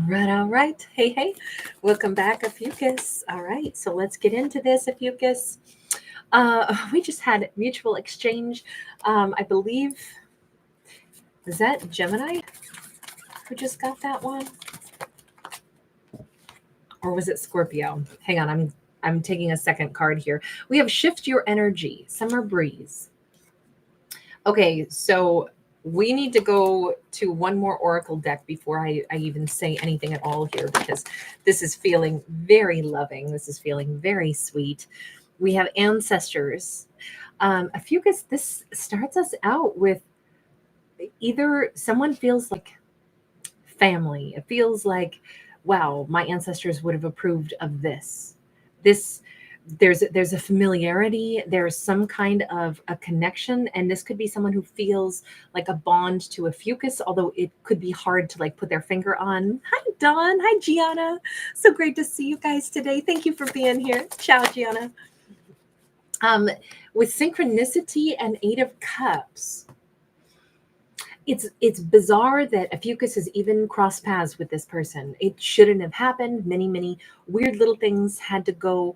All right. Hey, hey. Welcome back, Ophiuchus. All right, so let's get into this, Ophiuchus. We just had mutual exchange. I believe, is that Gemini who just got that one? Or was it Scorpio? Hang on, I'm taking a second card here. We have shift your energy, summer breeze. Okay, so we need to go to one more oracle deck before I even say anything at all here, because this is feeling very loving. This is feeling very sweet. We have ancestors. Ophiuchus, this starts us out with either someone feels like family. It feels like, wow, my ancestors would have approved of this. This there's a familiarity, there's some kind of a connection, and this could be someone who feels like a bond to Ophiuchus, although it could be hard to like put their finger on. Hi Dawn, hi Gianna. So great to see you guys today. Thank you for being here. Ciao, Gianna. With synchronicity and Eight of Cups, it's bizarre that Ophiuchus has even crossed paths with this person. It shouldn't have happened. Many weird little things had to go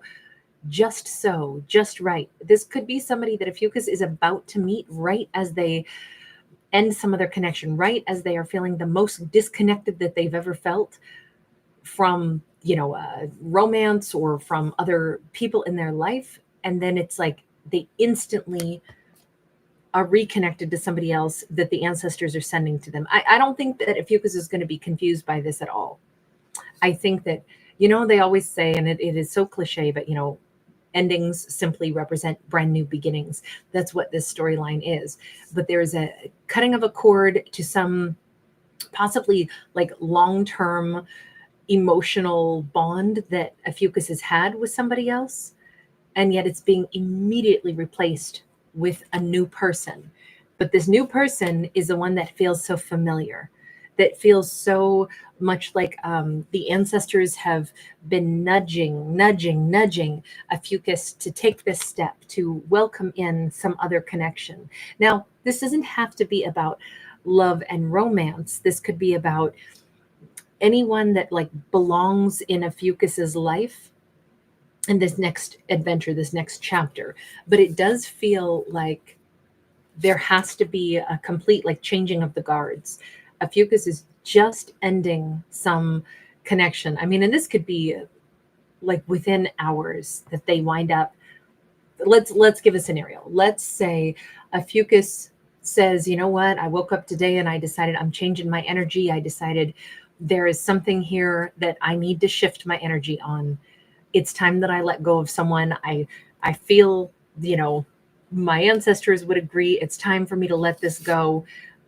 just right. This could be somebody that Ophiuchus is about to meet right as they end some of their connection, right as they are feeling the most disconnected that they've ever felt from, romance or from other people in their life. And then it's like they instantly are reconnected to somebody else that the ancestors are sending to them. I don't think that Ophiuchus is going to be confused by this at all. I think that, they always say, and it is so cliche, but, endings simply represent brand new beginnings. That's what this storyline is. But there's a cutting of a cord to some possibly like long-term emotional bond that Ophiuchus has had with somebody else. And yet it's being immediately replaced with a new person. But this new person is the one that feels so familiar, that feels so much like the ancestors have been nudging Ophiuchus to take this step, to welcome in some other connection. Now, this doesn't have to be about love and romance. This could be about anyone that like belongs in Ophiuchus's life in this next adventure, this next chapter. But it does feel like there has to be a complete like changing of the guards. Ophiuchus is just ending some connection. I mean, and this could be like within hours that they wind up. Let's give a scenario. Let's say Ophiuchus says, you know what, I woke up today and I decided I'm changing my energy. I decided there is something here that I need to shift my energy on. It's time that I let go of someone. I feel, my ancestors would agree. It's time for me to let this go.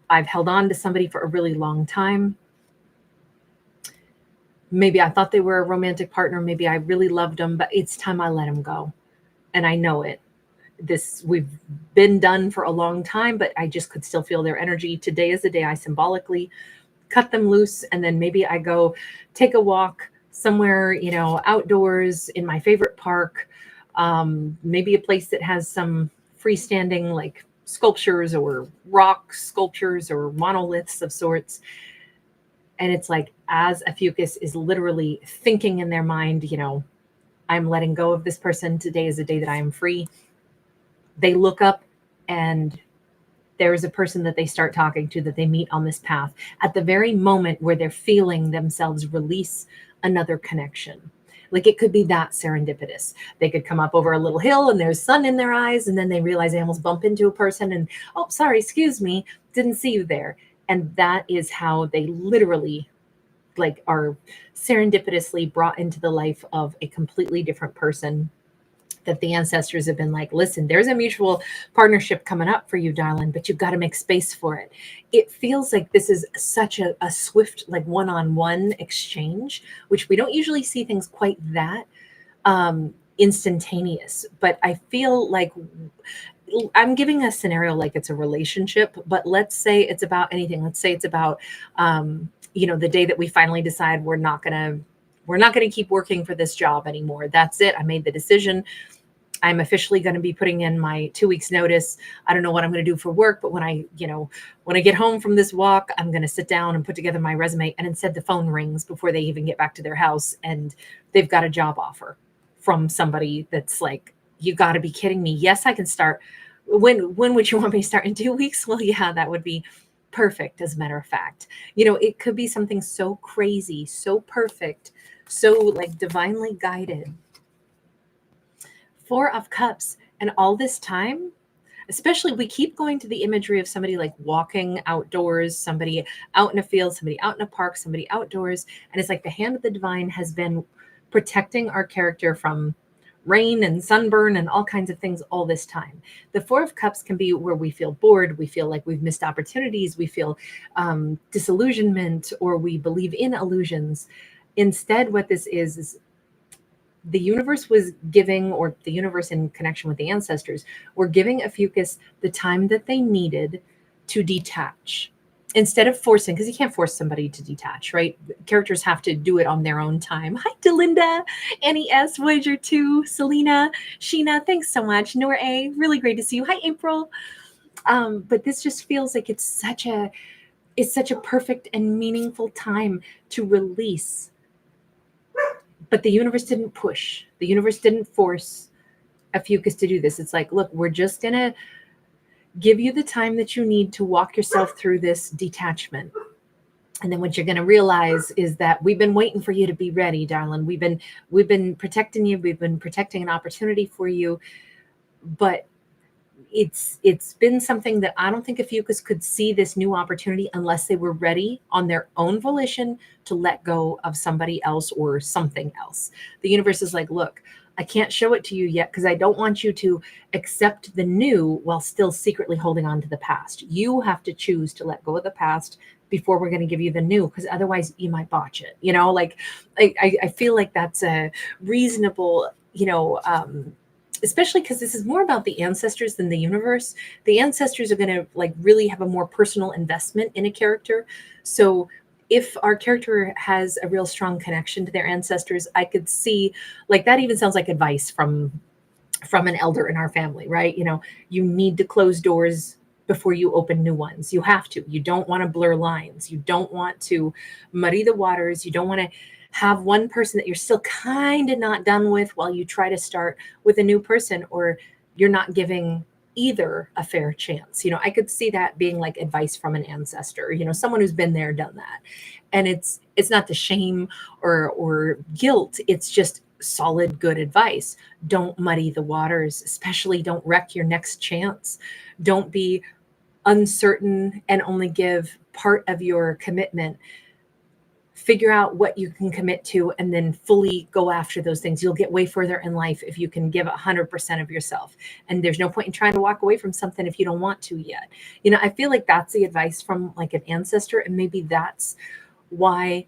I've held on to somebody for a really long time. Maybe I thought they were a romantic partner. Maybe I really loved them, but it's time I let them go. And I know it. We've been done for a long time, but I just could still feel their energy. Today is the day I symbolically cut them loose. And then maybe I go take a walk somewhere, outdoors in my favorite park, maybe a place that has some freestanding like sculptures or rock sculptures or monoliths of sorts. And it's like, as Ophiuchus is literally thinking in their mind, I'm letting go of this person. Today is the day that I am free. They look up and there is a person that they start talking to, that they meet on this path at the very moment where they're feeling themselves release another connection. Like it could be that serendipitous. They could come up over a little hill and there's sun in their eyes, and then they realize they almost bump into a person and, oh, sorry, excuse me, didn't see you there. And that is how they literally like are serendipitously brought into the life of a completely different person, that the ancestors have been like, listen, there's a mutual partnership coming up for you, darling, but you've got to make space for it. It feels like this is such a swift, like one-on-one exchange, which we don't usually see things quite that instantaneous. But I feel like I'm giving a scenario like it's a relationship, but let's say it's about anything. Let's say it's about, the day that we finally decide we're not going to keep working for this job anymore. That's it. I made the decision. I'm officially going to be putting in my 2 weeks notice. I don't know what I'm going to do for work, but when I get home from this walk, I'm going to sit down and put together my resume. And instead the phone rings before they even get back to their house and they've got a job offer from somebody that's like, you got to be kidding me. Yes, I can start. When would you want me to start? In 2 weeks? Well, yeah, that would be perfect. As a matter of fact, it could be something so crazy, so perfect, so like divinely guided. Four of Cups. And all this time, especially, we keep going to the imagery of somebody like walking outdoors, somebody out in a field, somebody out in a park, somebody outdoors. And it's like the hand of the divine has been protecting our character from rain and sunburn and all kinds of things all this time. The Four of Cups can be where we feel bored, we feel like we've missed opportunities, we feel disillusionment, or we believe in illusions. Instead, what this is the universe was giving, or the universe in connection with the ancestors, were giving Ophiuchus the time that they needed to detach. Instead of forcing, because you can't force somebody to detach, right? Characters have to do it on their own time. Hi, Delinda, Annie S, Voyager 2, Selena, Sheena, thanks so much. Noor A, really great to see you. Hi, April. But this just feels like it's such a perfect and meaningful time to release. But the universe didn't push. The universe didn't force Ophiuchus to do this. It's like, look, we're just going to give you the time that you need to walk yourself through this detachment. And then what you're going to realize is that we've been waiting for you to be ready, darling. We've been protecting you. We've been protecting an opportunity for you. But it's been something that I don't think Ophiuchus could see this new opportunity unless they were ready on their own volition to let go of somebody else or something else. The universe is like, look, I can't show it to you yet because I don't want you to accept the new while still secretly holding on to the past. You have to choose to let go of the past before we're going to give you the new, because otherwise you might botch it. Like I feel like that's a reasonable, especially because this is more about the ancestors than the universe. The ancestors are going to like really have a more personal investment in a character. So if our character has a real strong connection to their ancestors, I could see like that even sounds like advice from an elder in our family, right? You need to close doors before you open new ones. You have to. You don't want to blur lines. You don't want to muddy the waters. You don't want to have one person that you're still kind of not done with while you try to start with a new person, or you're not giving either a fair chance. I could see that being like advice from an ancestor, someone who's been there, done that. And it's not the shame or guilt. It's just solid, good advice. Don't muddy the waters, especially don't wreck your next chance. Don't be uncertain and only give part of your commitment. Figure out what you can commit to and then fully go after those things. You'll get way further in life if you can give 100% of yourself. And there's no point in trying to walk away from something if you don't want to yet. I feel like that's the advice from like an ancestor. And maybe that's why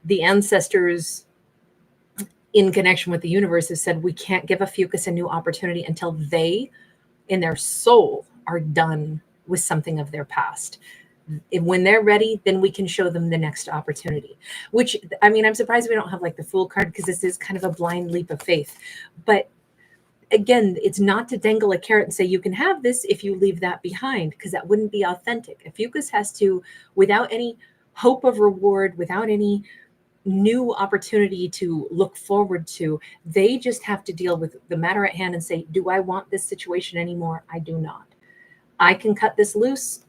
the ancestors in connection with the universe have said, we can't give Ophiuchus a new opportunity until they in their soul are done with something of their past. And when they're ready, then we can show them the next opportunity, which, I mean, I'm surprised we don't have like the Fool card, because this is kind of a blind leap of faith. But again, it's not to dangle a carrot and say you can have this if you leave that behind, because that wouldn't be authentic. Ophiuchus has to, without any hope of reward, without any new opportunity to look forward to, they just have to deal with the matter at hand and say, do I want this situation anymore? I do not. I can cut this loose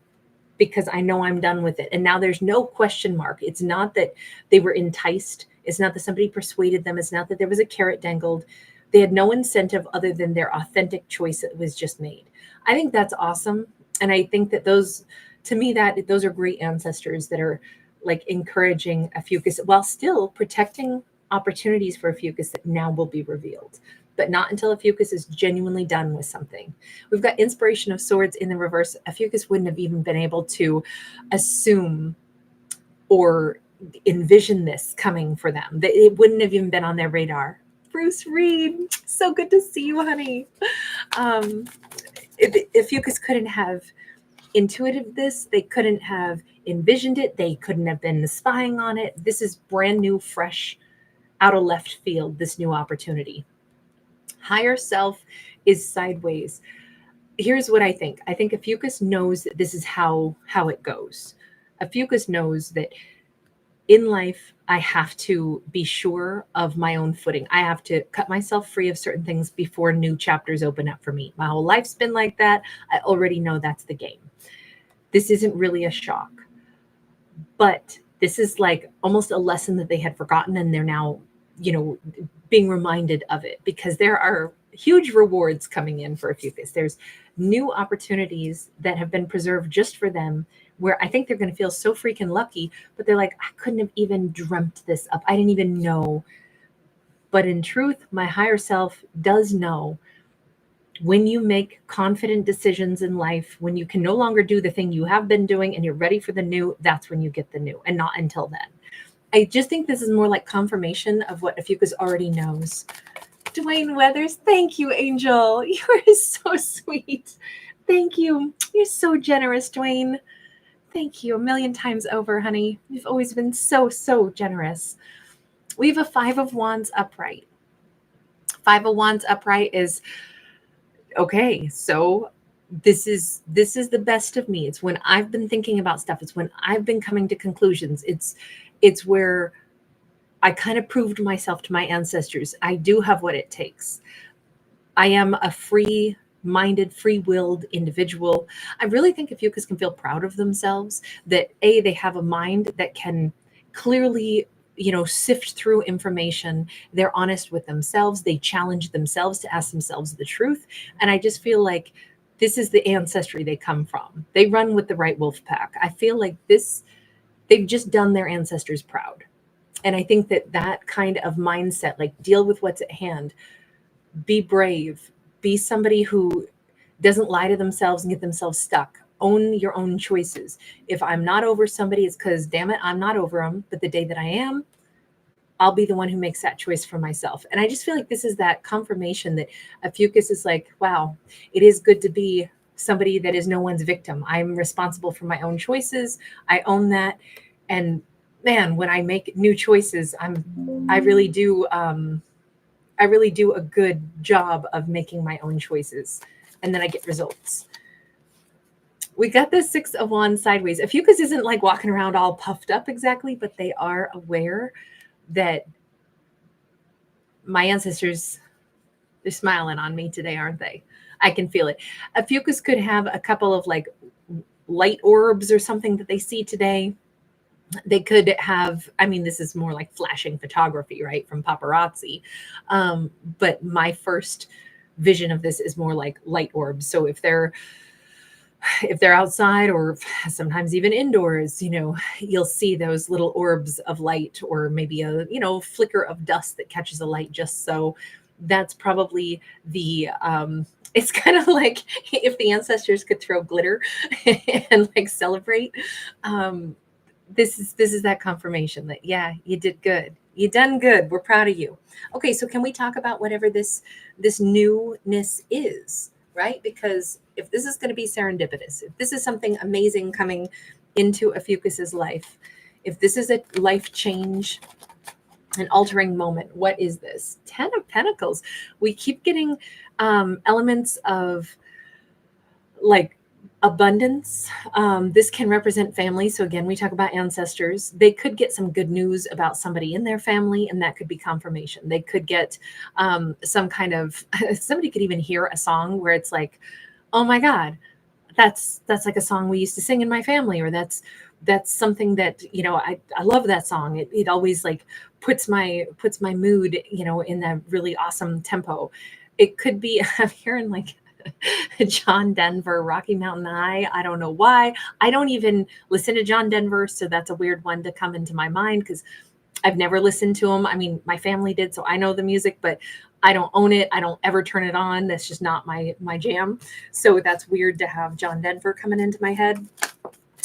because I know I'm done with it. And now there's no question mark. It's not that they were enticed. It's not that somebody persuaded them. It's not that there was a carrot dangled. They had no incentive other than their authentic choice that was just made. I think that's awesome. And I think that those are great ancestors that are like encouraging Ophiuchus while still protecting opportunities for Ophiuchus that now will be revealed, but not until Ophiuchus is genuinely done with something. We've got Inspiration of Swords in the reverse. Ophiuchus wouldn't have even been able to assume or envision this coming for them. It wouldn't have even been on their radar. Bruce Reed, so good to see you, honey. Ophiuchus couldn't have intuited this. They couldn't have envisioned it. They couldn't have been spying on it. This is brand new, fresh, out of left field, this new opportunity. Higher self is sideways. Here's what I think. I think Ophiuchus knows that this is how it goes. Ophiuchus knows that in life, I have to be sure of my own footing. I have to cut myself free of certain things before new chapters open up for me. My whole life's been like that. I already know that's the game. This isn't really a shock, but this is like almost a lesson that they had forgotten, and they're now, being reminded of it, because there are huge rewards coming in for Ophiuchus. There's new opportunities that have been preserved just for them, where I think they're going to feel so freaking lucky, but they're like, I couldn't have even dreamt this up. I didn't even know. But in truth, my higher self does know. When you make confident decisions in life, when you can no longer do the thing you have been doing and you're ready for the new, that's when you get the new, and not until then. I just think this is more like confirmation of what Ophiuchus already knows. Dwayne Weathers, thank you, Angel. You are so sweet. Thank you. You're so generous, Dwayne. Thank you a million times over, honey. You've always been so, so generous. We have a 5 of Wands upright. 5 of Wands upright is, okay, so this is the best of me. It's when I've been thinking about stuff. It's when I've been coming to conclusions. It's where I kind of proved myself to my ancestors. I do have what it takes. I am a free-minded, free-willed individual. I really think Ophiuchus can feel proud of themselves, that they have a mind that can clearly, sift through information. They're honest with themselves. They challenge themselves to ask themselves the truth. And I just feel like this is the ancestry they come from. They run with the right wolf pack. I feel like they've just done their ancestors proud. And I think that kind of mindset, like deal with what's at hand, be brave, be somebody who doesn't lie to themselves and get themselves stuck. Own your own choices. If I'm not over somebody, it's because, damn it, I'm not over them. But the day that I am, I'll be the one who makes that choice for myself. And I just feel like this is that confirmation that Ophiuchus is like, wow, it is good to be somebody that is no one's victim. I'm responsible for my own choices. I own that. And man, when I make new choices, I really do a good job of making my own choices, and then I get results. We got the 6 of Wands sideways. Ophiuchus isn't like walking around all puffed up exactly, but they are aware that my ancestors, they're smiling on me today, aren't they? I can feel it. Ophiuchus could have a couple of like light orbs or something that they see today. They could have, this is more like flashing photography, right, from paparazzi. But my first vision of this is more like light orbs. So if they're outside, or sometimes even indoors, you'll see those little orbs of light, or maybe a, flicker of dust that catches a light just so. That's probably the, it's kind of like if the ancestors could throw glitter and like celebrate. This is that confirmation that, yeah, you did good. You done good. We're proud of you. Okay, so can we talk about whatever this newness is, right? Because if this is going to be serendipitous, if this is something amazing coming into Ophiuchus's life, if this is a life change, an altering moment, what is this? 10 of Pentacles. We keep getting elements of like abundance. This can represent family. So again, we talk about ancestors. They could get some good news about somebody in their family, and that could be confirmation. They could get some kind of, somebody could even hear a song where it's like, oh my God, that's like a song we used to sing in my family, or that's something that, I love that song. It always like puts my mood, in that really awesome tempo. It could be, I'm hearing like John Denver, Rocky Mountain High. I don't know why. I don't even listen to John Denver, so that's a weird one to come into my mind because I've never listened to him. My family did, so I know the music, but I don't own it. I don't ever turn it on. That's just not my jam. So that's weird to have John Denver coming into my head.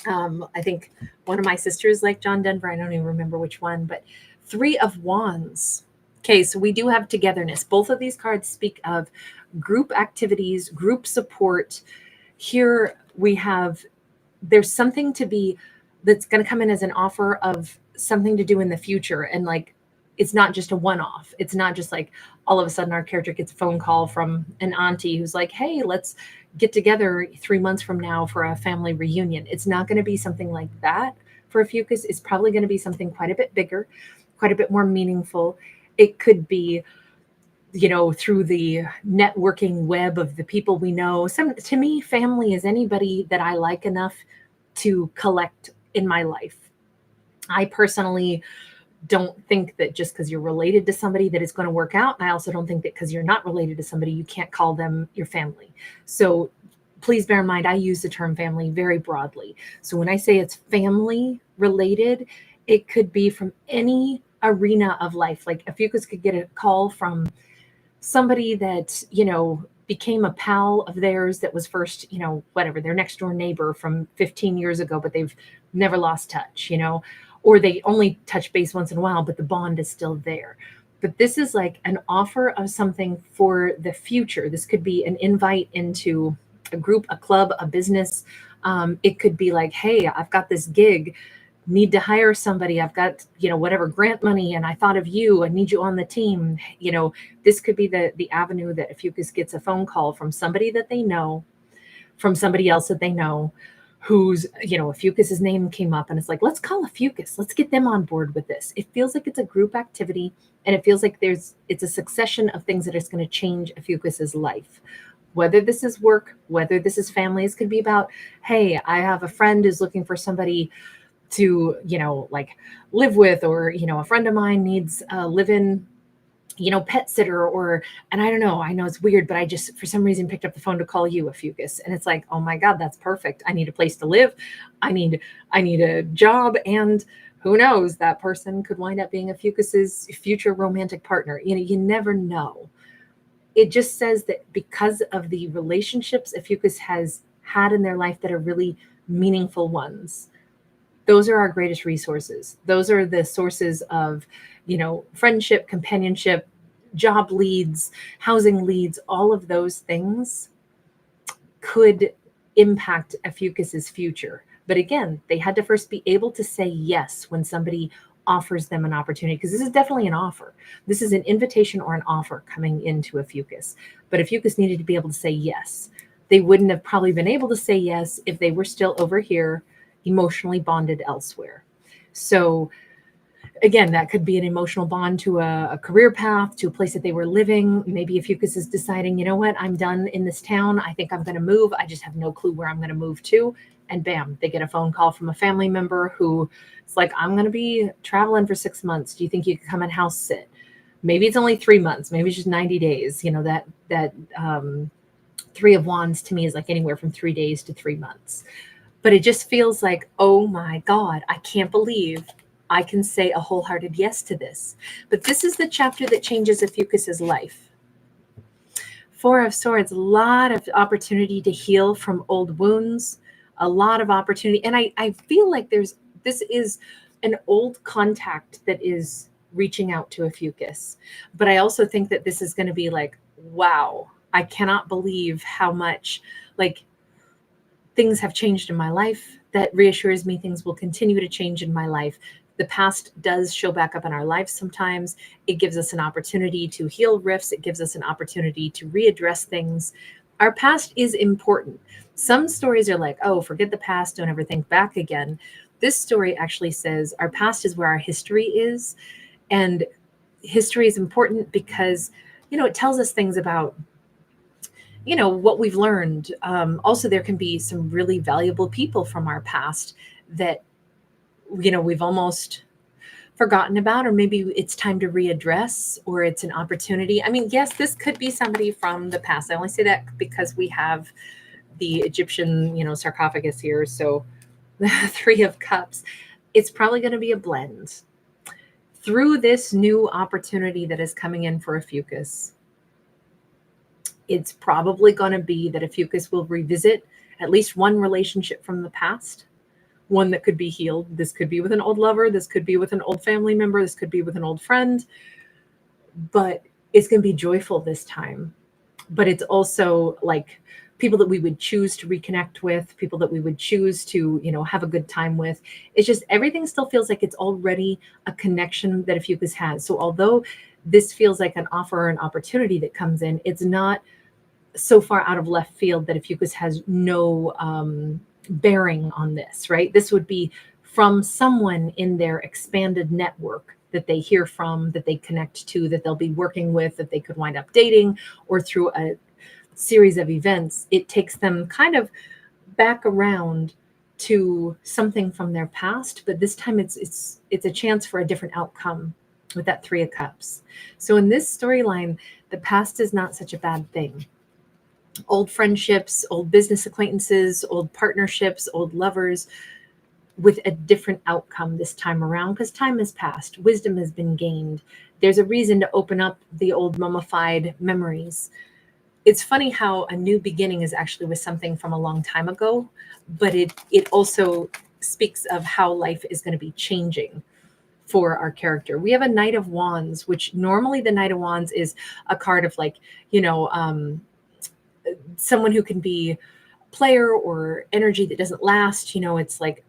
I think one of my sisters liked John Denver. I don't even remember which one, but 3 of Wands. Okay, so we do have togetherness. Both of these cards speak of group activities, group support. Here we have, there's something to be, that's going to come in as an offer of something to do in the future. And like it's not just a one-off. It's not just like all of a sudden our character gets a phone call from an auntie who's like, hey, let's get together 3 months from now for a family reunion. It's not going to be something like that for Ophiuchus. It's probably going to be something quite a bit bigger, quite a bit more meaningful. It could be, through the networking web of the people we know. To me, family is anybody that I like enough to collect in my life. I personally don't think that just because you're related to somebody that it's going to work out. And I also don't think that because you're not related to somebody, you can't call them your family. So please bear in mind, I use the term family very broadly. So when I say it's family related, it could be from any arena of life. Like Ophiuchus could get a call from somebody that, became a pal of theirs that was first, their next door neighbor from 15 years ago, but they've never lost touch, or they only touch base once in a while, but the bond is still there. But this is like an offer of something for the future. This could be an invite into a group, a club, a business. It could be like, hey, I've got this gig, need to hire somebody. I've got, whatever grant money, and I thought of you. I need you on the team. This could be the avenue that Ophiuchus gets a phone call from somebody that they know, from somebody else that they know, who's, Ophiuchus's name came up, and it's like, let's call Ophiuchus. Let's get them on board with this. It feels like it's a group activity, and it feels like it's a succession of things that is going to change Ophiuchus's life. Whether this is work, whether this is family, this could be about, hey, I have a friend who's looking for somebody to, live with, or, a friend of mine needs a live-in, pet sitter, and I don't know, I know it's weird, but I just, for some reason, picked up the phone to call you, Ophiuchus. And it's like, oh my God, that's perfect. I need a place to live. I need a job. And who knows, that person could wind up being Ophiuchus's future romantic partner. You never know. It just says that because of the relationships Ophiuchus has had in their life that are really meaningful ones, those are our greatest resources. Those are the sources of, friendship, companionship, job leads, housing leads. All of those things could impact Ophiuchus's future. But again, they had to first be able to say yes when somebody offers them an opportunity, because this is definitely an offer. This is an invitation or an offer coming into Ophiuchus. But Ophiuchus needed to be able to say yes. They wouldn't have probably been able to say yes if they were still over here emotionally bonded elsewhere. So again, that could be an emotional bond to a career path, to a place that they were living. Maybe Ophiuchus is deciding, you know what, I'm done in this town. I think I'm going to move. I just have no clue where I'm going to move to. And bam, they get a phone call from a family member who is like, I'm going to be traveling for 6 months. Do you think you could come and house sit? Maybe it's only 3 months. Maybe it's just 90 days. That Three of Wands to me is like anywhere from 3 days to 3 months. But it just feels like, oh my God, I can't believe I can say a wholehearted yes to this. But this is the chapter that changes Ophiuchus's life. Four of Swords, a lot of opportunity to heal from old wounds, a lot of opportunity. And I feel like this is an old contact that is reaching out to Ophiuchus. But I also think that this is going to be like, wow, I cannot believe how much things have changed in my life. That reassures me things will continue to change in my life. The past does show back up in our lives sometimes. It gives us an opportunity to heal rifts. It gives us an opportunity to readdress things. Our past is important. Some stories are like, oh, forget the past, don't ever think back again. This story actually says our past is where our history is. And history is important because, it tells us things about what we've learned. Also, there can be some really valuable people from our past that, we've almost forgotten about, or maybe it's time to readdress, or it's an opportunity. I mean, yes, this could be somebody from the past. I only say that because we have the Egyptian, sarcophagus here. So the Three of Cups, it's probably going to be a blend. Through this new opportunity that is coming in for Ophiuchus, it's probably going to be that Ophiuchus will revisit at least one relationship from the past, one that could be healed. This could be with an old lover. This could be with an old family member. This could be with an old friend. But it's going to be joyful this time. But it's also like people that we would choose to reconnect with, people that we would choose to, have a good time with. It's just everything still feels like it's already a connection that Ophiuchus has. So although this feels like an offer or an opportunity that comes in, it's not so far out of left field that Ophiuchus has no bearing on this, right? This would be from someone in their expanded network that they hear from, that they connect to, that they'll be working with, that they could wind up dating, or through a series of events, it takes them kind of back around to something from their past, but this time it's a chance for a different outcome with that Three of Cups. So in this storyline, the past is not such a bad thing. Old friendships, old business acquaintances, old partnerships, old lovers, with a different outcome this time around, because time has passed, wisdom has been gained. There's a reason to open up the old mummified memories. It's funny how a new beginning is actually with something from a long time ago, but it also speaks of how life is going to be changing for our character. We have a Knight of Wands, which normally the Knight of Wands is a card of like, someone who can be a player or energy that doesn't last. It's like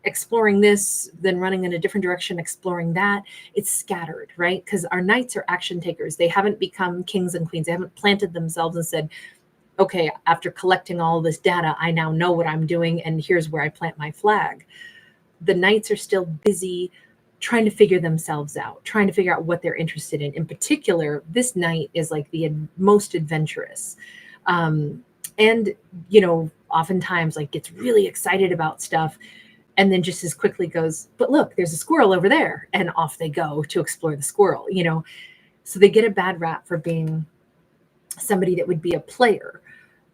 exploring this, then running in a different direction, exploring that. It's scattered, right? Because our knights are action takers. They haven't become kings and queens. They haven't planted themselves and said, okay, after collecting all this data, I now know what I'm doing, and here's where I plant my flag. The knights are still busy trying to figure themselves out, trying to figure out what they're interested in. In particular, this knight is like the most adventurous. And, oftentimes like gets really excited about stuff, and then just as quickly goes, but look, there's a squirrel over there, and off they go to explore the squirrel. So they get a bad rap for being somebody that would be a player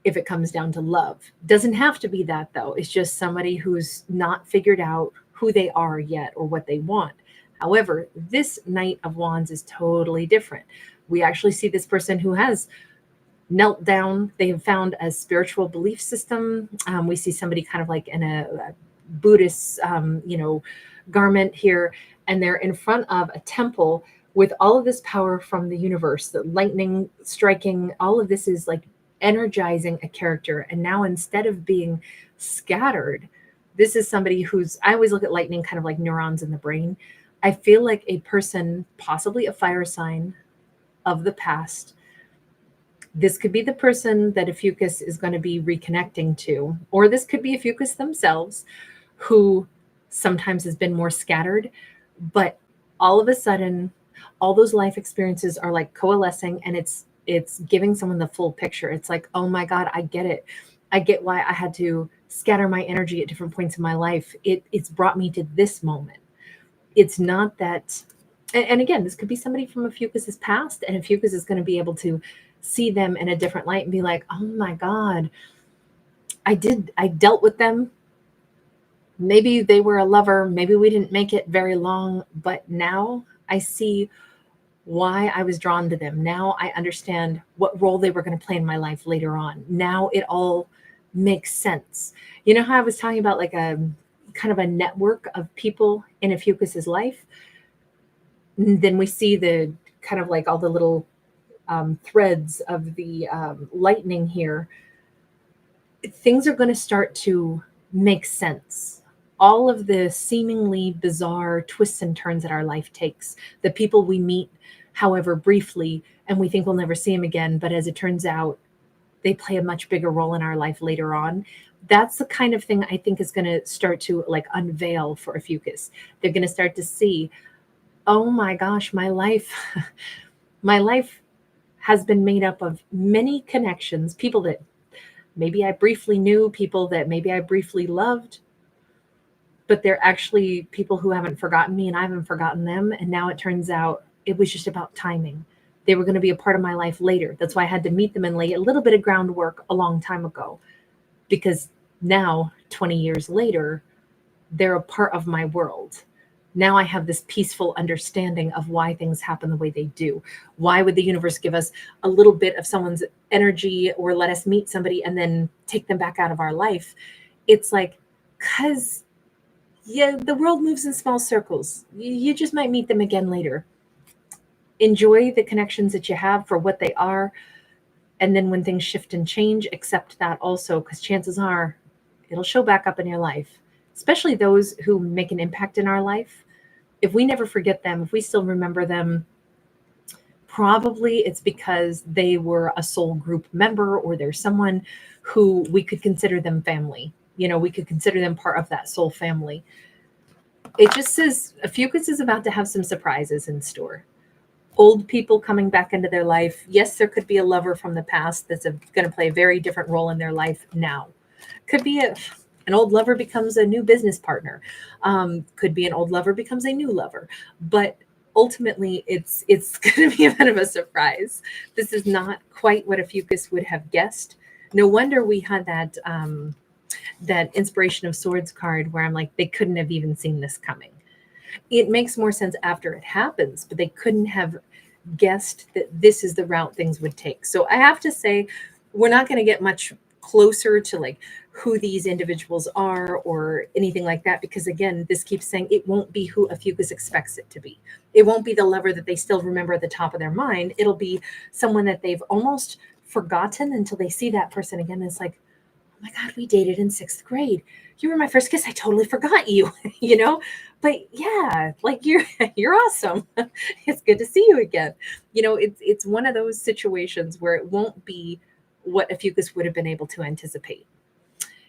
if it comes down to love. Doesn't have to be that, though. It's just somebody who's not figured out who they are yet or what they want. However, this Knight of Wands is totally different. We actually see this person who has knelt down. They have found a spiritual belief system. We see somebody kind of like in a Buddhist, garment here, and they're in front of a temple with all of this power from the universe, the lightning striking. All of this is like energizing a character. And now instead of being scattered, this is somebody I always look at lightning kind of like neurons in the brain. I feel like a person, possibly a fire sign of the past. This could be the person that Ophiuchus is going to be reconnecting to, or this could be Ophiuchus themselves, who sometimes has been more scattered, but all of a sudden, all those life experiences are like coalescing, and it's giving someone the full picture. It's like, oh my God, I get it. I get why I had to scatter my energy at different points in my life. It's brought me to this moment. It's not that, and again, this could be somebody from Ophiuchus's past, and Ophiuchus is going to be able to see them in a different light and be like, oh my God, I dealt with them. Maybe they were a lover. Maybe we didn't make it very long, but now I see why I was drawn to them. Now I understand what role they were going to play in my life later on. Now it all makes sense. You know how I was talking about like a kind of a network of people in Ophiuchus's life? And then we see the kind of like all the little threads of the lightning here. Things are going to start to make sense. All of the seemingly bizarre twists and turns that our life takes, the people we meet, however briefly, and we think we'll never see them again, but as it turns out, they play a much bigger role in our life later on. That's the kind of thing I think is going to start to like unveil for Ophiuchus. They're going to start to see, oh my gosh, my life, my life has been made up of many connections, people that maybe I briefly knew, people that maybe I briefly loved, but they're actually people who haven't forgotten me and I haven't forgotten them. And now it turns out it was just about timing. They were going to be a part of my life later. That's why I had to meet them and lay a little bit of groundwork a long time ago, because now 20 years later, they're a part of my world. Now I have this peaceful understanding of why things happen the way they do. Why would the universe give us a little bit of someone's energy or let us meet somebody and then take them back out of our life? It's like, because the world moves in small circles. You just might meet them again later. Enjoy the connections that you have for what they are. And then when things shift and change, accept that also, because chances are it'll show back up in your life, especially those who make an impact in our life. If we never forget them, if we still remember them, probably it's because they were a soul group member, or there's someone who we could consider them family. We could consider them part of that soul family. It just says Ophiuchus is about to have some surprises in store. Old people coming back into their life. Yes, there could be a lover from the past that's going to play a very different role in their life now. Could be an old lover becomes a new business partner. Could be an old lover becomes a new lover. But ultimately, it's going to be a bit of a surprise. This is not quite what Ophiuchus would have guessed. No wonder we had that Inspiration of Swords card where I'm like, they couldn't have even seen this coming. It makes more sense after it happens, but they couldn't have guessed that this is the route things would take. So I have to say, we're not going to get much closer to like who these individuals are or anything like that, because again, this keeps saying it won't be who Ophiuchus expects it to be. It won't be the lover that they still remember at the top of their mind. It'll be someone that they've almost forgotten until they see that person again. It's like, oh my God, we dated in 6th grade. You were my first kiss. I totally forgot you, but yeah, like you're awesome. It's good to see you again. It's one of those situations where it won't be what Ophiuchus would have been able to anticipate,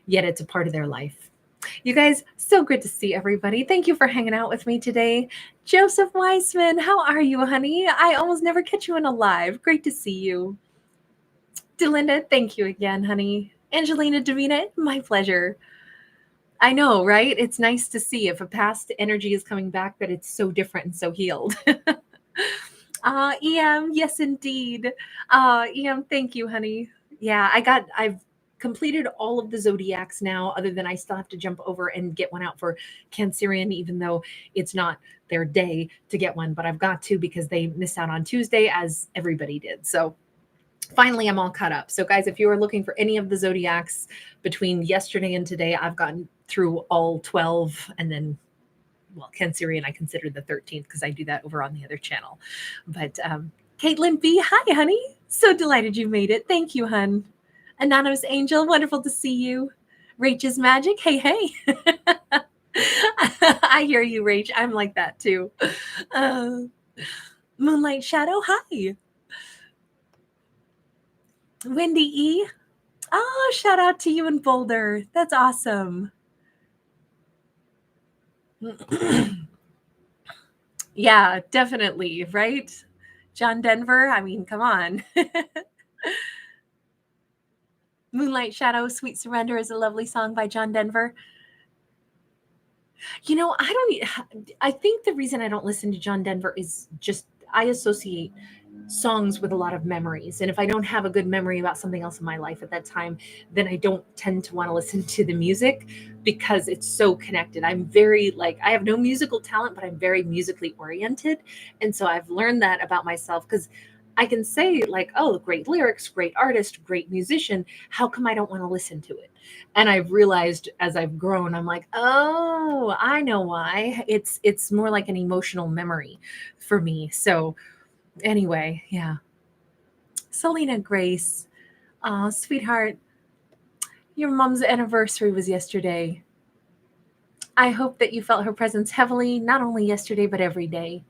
yet it's a part of their life. You guys, so good to see everybody. Thank you for hanging out with me today. Joseph Weissman, how are you, honey? I almost never catch you in a live. Great to see you. Delinda, thank you again, honey. Angelina Davina, my pleasure. I know, right? It's nice to see if a past energy is coming back that it's so different and so healed. EM, yes, indeed. EM, thank you, honey. Yeah, I've completed all of the zodiacs now, other than I still have to jump over and get one out for Cancerian, even though it's not their day to get one, but I've got to because they missed out on Tuesday, as everybody did. So finally, I'm all caught up. So guys, if you are looking for any of the zodiacs between yesterday and today, I've gotten through all 12, and then, well, Cancerian, I consider the 13th because I do that over on the other channel. But Caitlin B, hi, honey. So delighted you made it. Thank you, hun. Anonymous Angel, wonderful to see you. Rach's Magic, hey, hey. I hear you, Rach. I'm like that too. Moonlight Shadow, hi. Wendy E. Oh, shout out to you in Boulder. That's awesome. Yeah, definitely, right? John Denver, I mean, come on. Moonlight Shadow, Sweet Surrender is a lovely song by John Denver. I think the reason I don't listen to John Denver is just I associate songs with a lot of memories. And if I don't have a good memory about something else in my life at that time, then I don't tend to want to listen to the music because it's so connected. I'm very I have no musical talent, but I'm very musically oriented. And so I've learned that about myself because I can say oh, great lyrics, great artist, great musician. How come I don't want to listen to it? And I've realized as I've grown, I'm like, oh, I know why. It's more like an emotional memory for me. So anyway, yeah. Selena Grace, sweetheart, your mom's anniversary was yesterday. I hope that you felt her presence heavily, not only yesterday, but every day.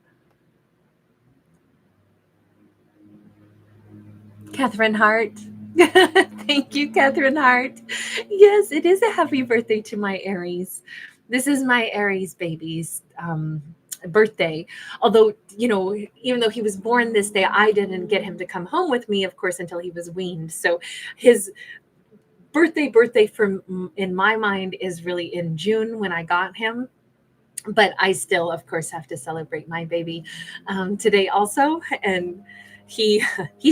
Catherine Hart. Thank you, Catherine Hart. Yes, it is a happy birthday to my Aries. This is my Aries baby's birthday. Although, even though he was born this day, I didn't get him to come home with me, of course, until he was weaned. So his birthday from in my mind is really in June when I got him. But I still, of course, have to celebrate my baby today also. And he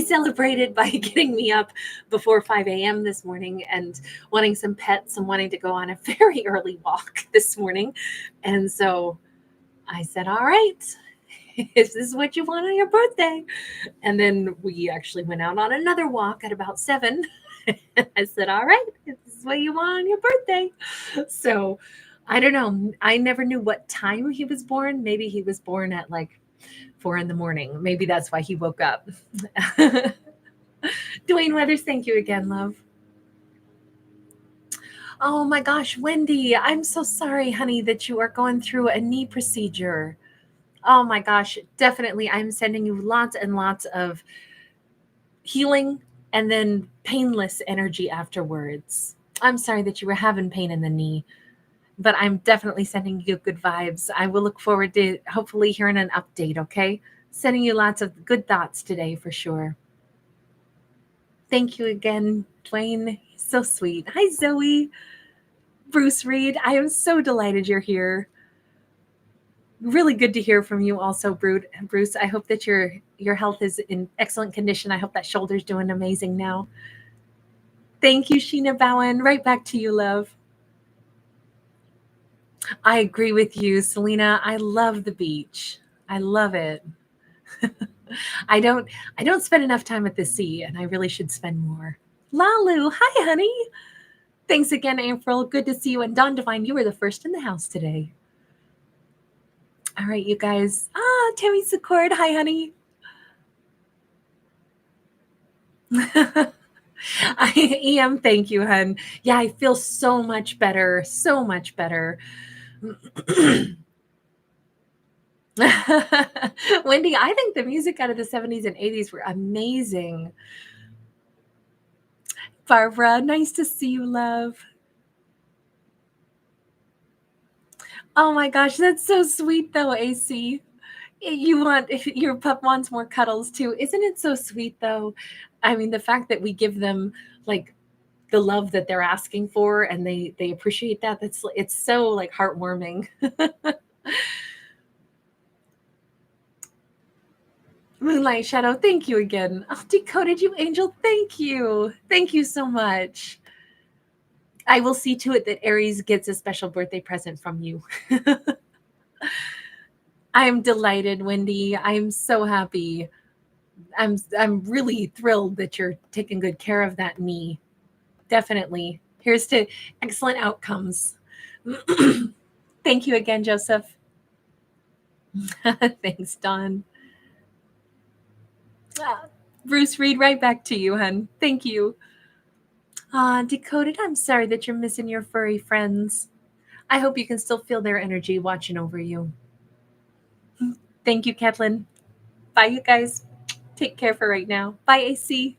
celebrated by getting me up before 5 a.m. this morning and wanting some pets and wanting to go on a very early walk this morning. And so I said, all right, is this what you want on your birthday? And then we actually went out on another walk at about 7. I said, all right, this is what you want on your birthday. So I don't know. I never knew what time he was born. Maybe he was born at 4 a.m. Maybe that's why he woke up. Dwayne Weathers, thank you again, love. Oh my gosh, Wendy, I'm so sorry, honey, that you are going through a knee procedure. Oh my gosh, definitely. I'm sending you lots and lots of healing and then painless energy afterwards. I'm sorry that you were having pain in the knee, but I'm definitely sending you good vibes. I will look forward to hopefully hearing an update, okay? Sending you lots of good thoughts today for sure. Thank you again, Dwayne. So sweet. Hi, Zoe. Bruce Reed, I am so delighted you're here. Really good to hear from you also, Bruce. I hope that your health is in excellent condition. I hope that shoulder's doing amazing now. Thank you, Sheena Bowen. Right back to you, love. I agree with you, Selena. I love the beach. I love it. I don't spend enough time at the sea, and I really should spend more. Lalu, hi, honey. Thanks again, April. Good to see you. And Dawn Divine, you were the first in the house today. All right, you guys. Tammy Secord, hi, honey. EM, thank you, hun. Yeah, I feel so much better. So much better. Wendy, I think the music out of the 70s and 80s were amazing. Barbara, nice to see you, love. Oh my gosh, that's so sweet though, AC. Your pup wants more cuddles too. Isn't it so sweet though? I mean, the fact that we give them like the love that they're asking for and they appreciate that. It's so like heartwarming. Moonlight Shadow, thank you again. Oh, Decoded You Angel, thank you. Thank you so much. I will see to it that Aries gets a special birthday present from you. I'm delighted, Wendy. I'm so happy. I'm really thrilled that you're taking good care of that knee. Definitely. Here's to excellent outcomes. Thank you again, Joseph. Thanks, Don. Bruce Reed, right back to you, hun. Thank you. Decoded, I'm sorry that you're missing your furry friends. I hope you can still feel their energy watching over you. Thank you, Kathleen. Bye, you guys. Take care for right now. Bye, AC.